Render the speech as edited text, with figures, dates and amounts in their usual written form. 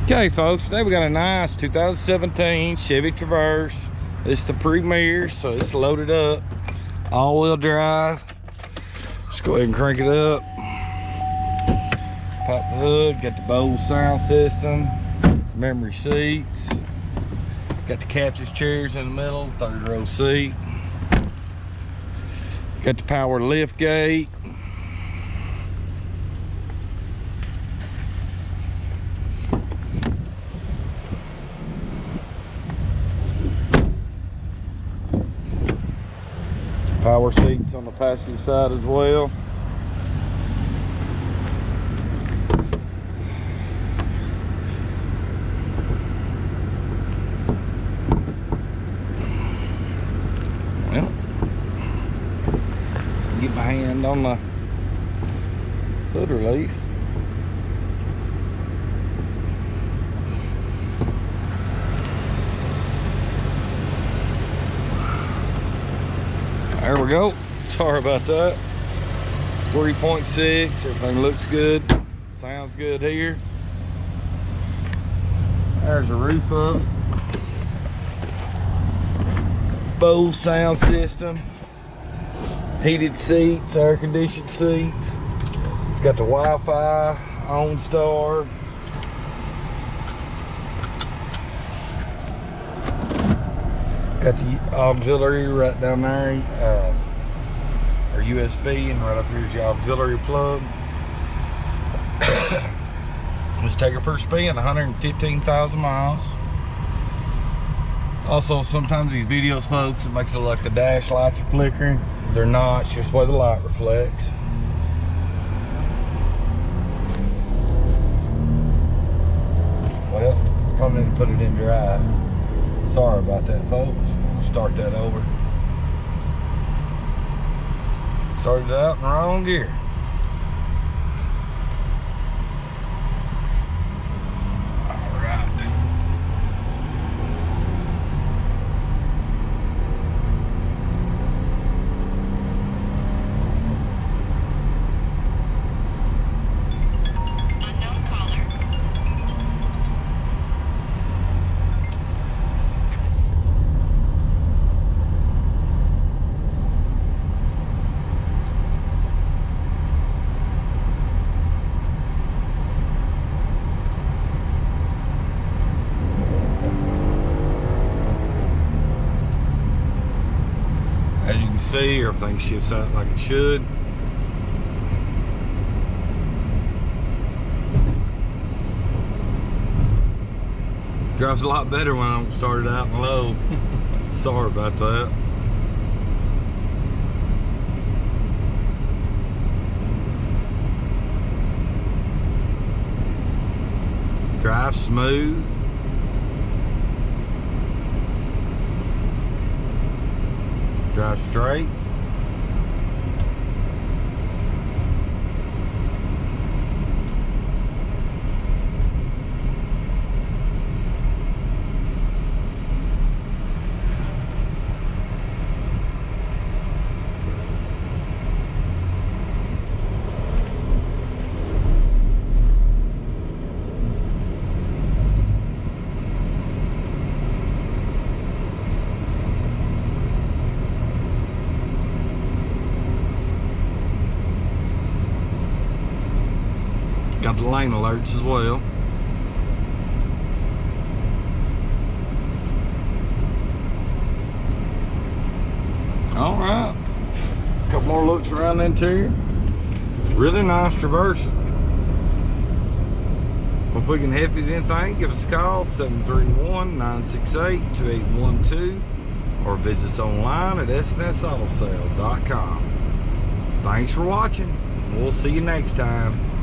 Okay folks, today we got a nice 2017 Chevy Traverse. It's the Premier, so it's loaded up, all-wheel drive. Just go ahead and crank it up. Pop the hood, got the Bose sound system, memory seats, got the captain's chairs in the middle, third row seat, got the power lift gate. Power seats on the passenger side as well. Well, get my hand on the hood release. There we go. Sorry about that. 3.6. Everything looks good. Sounds good here. There's the roof up. Bose sound system. Heated seats, air conditioned seats. Got the Wi-Fi, OnStar. Got the auxiliary right down there, or USB, and right up here is your auxiliary plug. Let's take her per spin, 115,000 miles. Also, sometimes these videos, folks, it makes it look like the dash lights are flickering. They're not, it's just the way the light reflects. Well, probably need to put it in drive. Sorry about that, folks. We'll start that over. Started out in the wrong gear. All right. Unknown caller. As you can see, everything shifts out like it should. Drives a lot better when I don't start it out in low. Sorry about that. Drive smooth. Drive straight. Got the lane alerts as well. All right, a couple more looks around the interior. Really nice Traverse. If we can help you with anything, give us a call, 731-968-2812, or visit us online at snsautosale.com. Thanks for watching. We'll see you next time.